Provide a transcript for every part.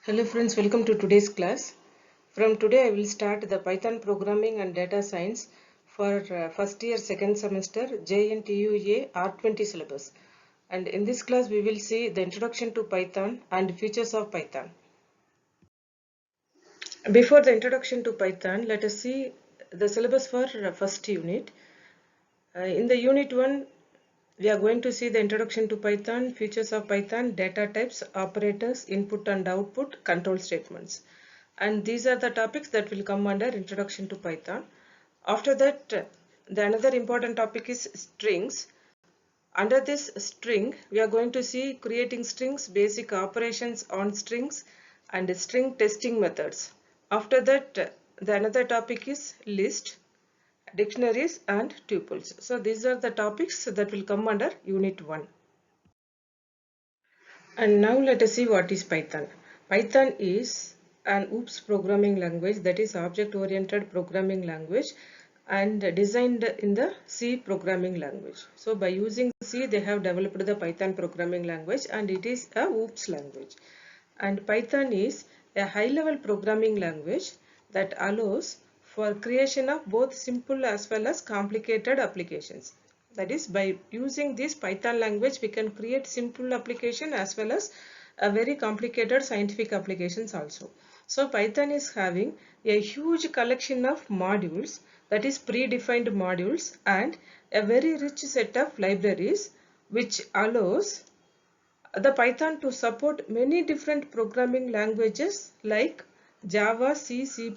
Hello friends, welcome to today's class. From today I will start the Python programming and data science for first year second semester JNTUA R20 syllabus. And in this class we will see the introduction to Python and features of Python. Before the introduction to Python, let us see the syllabus for first unit. In the unit 1, we are going to see the introduction to Python, features of Python, data types, operators, input and output, control statements. And these are the topics that will come under introduction to Python. After that, the another important topic is strings. Under this string, we are going to see creating strings, basic operations on strings, and string testing methods. After that, the another topic is list, dictionaries and tuples. So these are the topics that will come under unit 1. And now let us see what is Python. Python is an OOPS programming language, that is object oriented programming language, and designed in the C programming language. So by using C they have developed the Python programming language, and it is a OOPS language. And Python is a high level programming language that allows for creation of both simple as well as complicated applications. That is, by using this Python language we can create simple application as well as a very complicated scientific applications also. So Python is having a huge collection of modules, that is predefined modules, and a very rich set of libraries which allows the Python to support many different programming languages like Java, C, C++,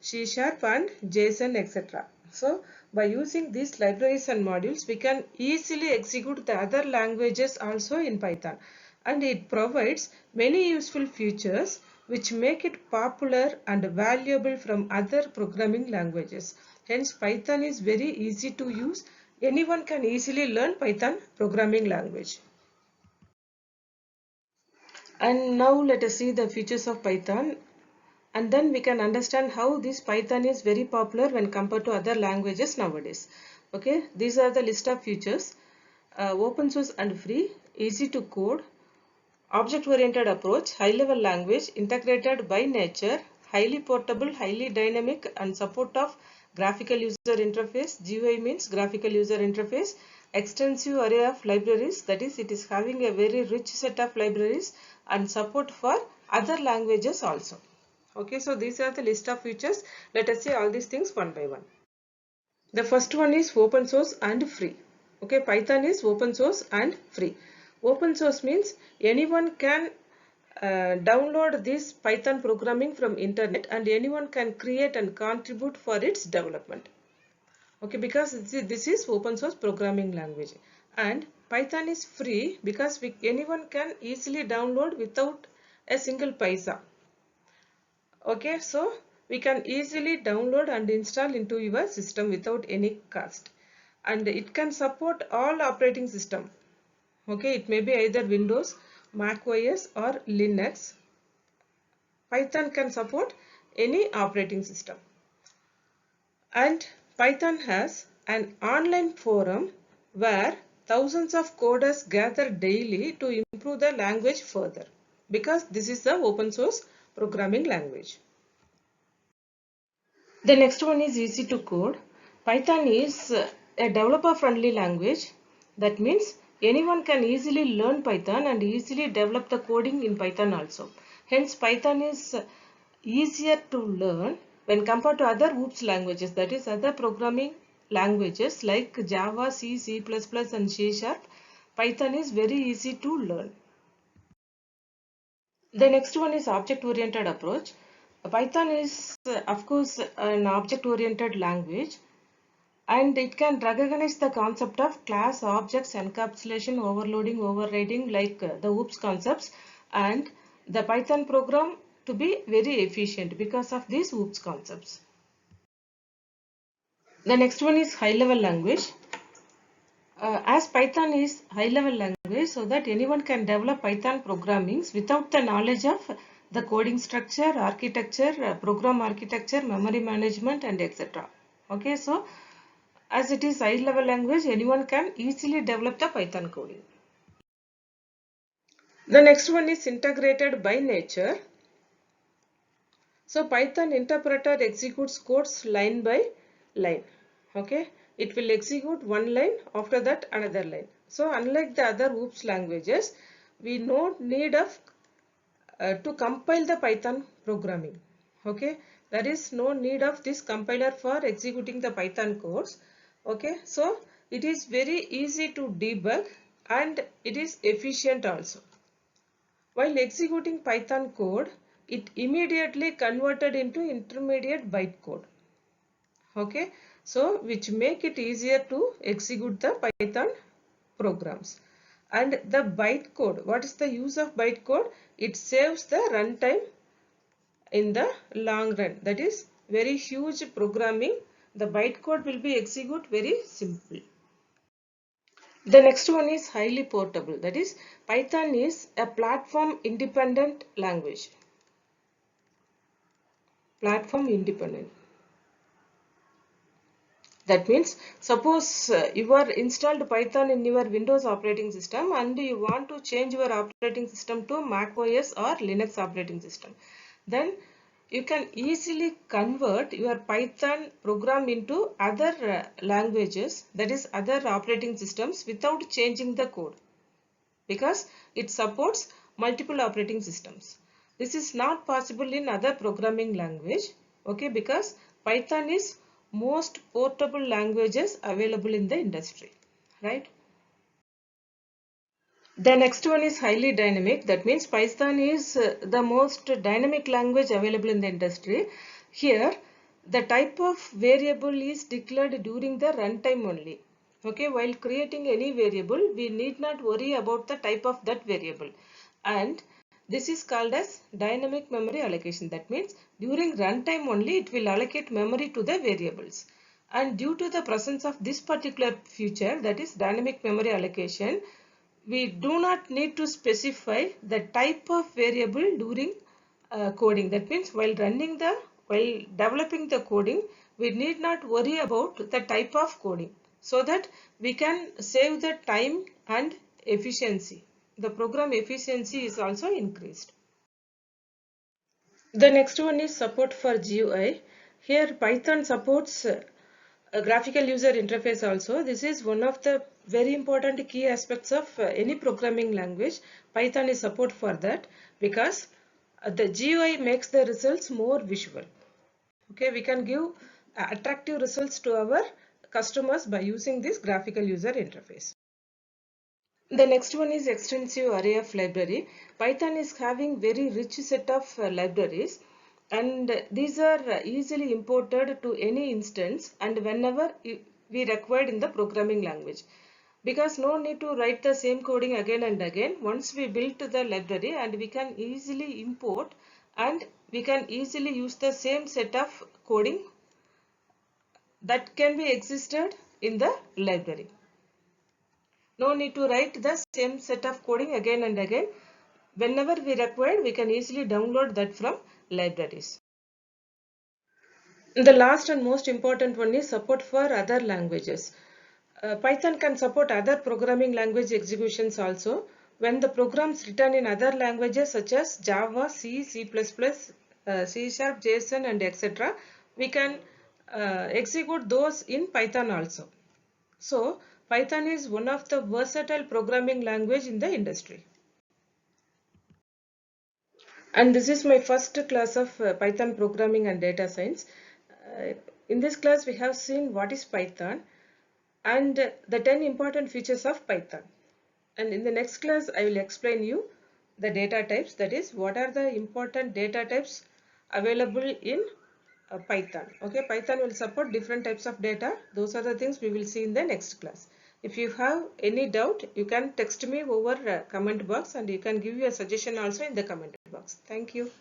C# and JSON, etc. So by using these libraries and modules we can easily execute the other languages also in Python, and it provides many useful features which make it popular and valuable from other programming languages. Hence Python is very easy to use. Anyone can easily learn Python programming language. And now let us see the features of Python, and then we can understand how this Python is very popular when compared to other languages nowadays. Okay, these are the list of features. Open source and free, easy to code, object oriented approach, high level language, integrated by nature, highly portable, highly dynamic, and support of graphical user interface. GUI means graphical user interface. Extensive array of libraries, that is, it is having a very rich set of libraries, and support for other languages also. Okay, so these are the list of features. Let us see all these things one by one. The first one is open source and free. Okay, Python is open source and free. Open source means anyone can download this Python programming from internet, and anyone can create and contribute for its development. Okay, because this is open source programming language. And Python is free because anyone can easily download without a single paisa. Okay, so we can easily download and install into your system without any cost, and it can support all operating system. Okay, it may be either Windows, Mac OS or Linux. Python can support any operating system. And Python has an online forum where thousands of coders gather daily to improve the language further, because this is the open source programming language. The next one is easy to code. Python is a developer friendly language. That means anyone can easily learn Python and easily develop the coding in Python also. Hence Python is easier to learn when compared to other OOPS languages, that is other programming languages like Java, C, C++ and C#. Python is very easy to learn. The next one is object oriented approach. Python is of course an object oriented language, and it can recognize the concept of class, objects, encapsulation, overloading, overriding, like the OOPS concepts, and the Python program to be very efficient because of these OOPS concepts. The next one is high level language. As Python is high level language, so that anyone can develop Python programmings without the knowledge of the coding structure, architecture, program architecture, memory management, and etc. Okay, so as it is high level language, anyone can easily develop the Python coding. The next one is integrated by nature. So Python interpreter executes codes line by line. Okay, it will execute one line, after that another line. So unlike the other OOPS languages, we no need of to compile the Python programming. Okay, there is no need of this compiler for executing the Python codes. Okay, so it is very easy to debug and it is efficient also. While executing Python code, it immediately converted into intermediate bytecode. Okay, so which make it easier to execute the Python programs. And the bytecode, what is the use of bytecode? It saves the runtime in the long run. That is very huge programming. The bytecode will be execute very simple. The next one is highly portable. That is, Python is a platform independent language. Platform independent. That means, suppose you are installed Python in your Windows operating system and you want to change your operating system to Mac OS or Linux operating system. Then you can easily convert your Python program into other languages, that is other operating systems, without changing the code, because it supports multiple operating systems. This is not possible in other programming language, okay, because Python is most portable languages available in the industry, right? The next one is highly dynamic. That means Python is the most dynamic language available in the industry. Here, the type of variable is declared during the runtime only. Okay, while creating any variable, we need not worry about the type of that variable. And this is called as dynamic memory allocation. That means during runtime only it will allocate memory to the variables. And due to the presence of this particular feature, that is dynamic memory allocation, we do not need to specify the type of variable during coding. That means while developing the coding, we need not worry about the type of coding, so that we can save the time and efficiency. The program efficiency is also increased. The next one is support for GUI. Here Python supports a graphical user interface also. This is one of the very important key aspects of any programming language. Python is support for that, because the GUI makes the results more visual. Okay, we can give attractive results to our customers by using this graphical user interface. The next one is extensive array of library. Python is having very rich set of libraries, and these are easily imported to any instance and whenever we required in the programming language. Because no need to write the same coding again and again. Once we build the library, and we can easily import and we can easily use the same set of coding that can be existed in the library. No need to write the same set of coding again and again. Whenever we require, we can easily download that from libraries. The last and most important one is support for other languages. Python can support other programming language executions also. When the programs written in other languages such as Java, C, C++, C#, JSON and etc., we can execute those in Python also. So Python is one of the versatile programming language in the industry. And this is my first class of Python programming and data science. In this class we have seen what is Python and the 10 important features of Python. And in the next class I will explain you the data types, that is what are the important data types available in Python. Okay, Python will support different types of data. Those are the things we will see in the next class. If you have any doubt, you can text me over comment box, and you can give your suggestion also in the comment box. Thank you.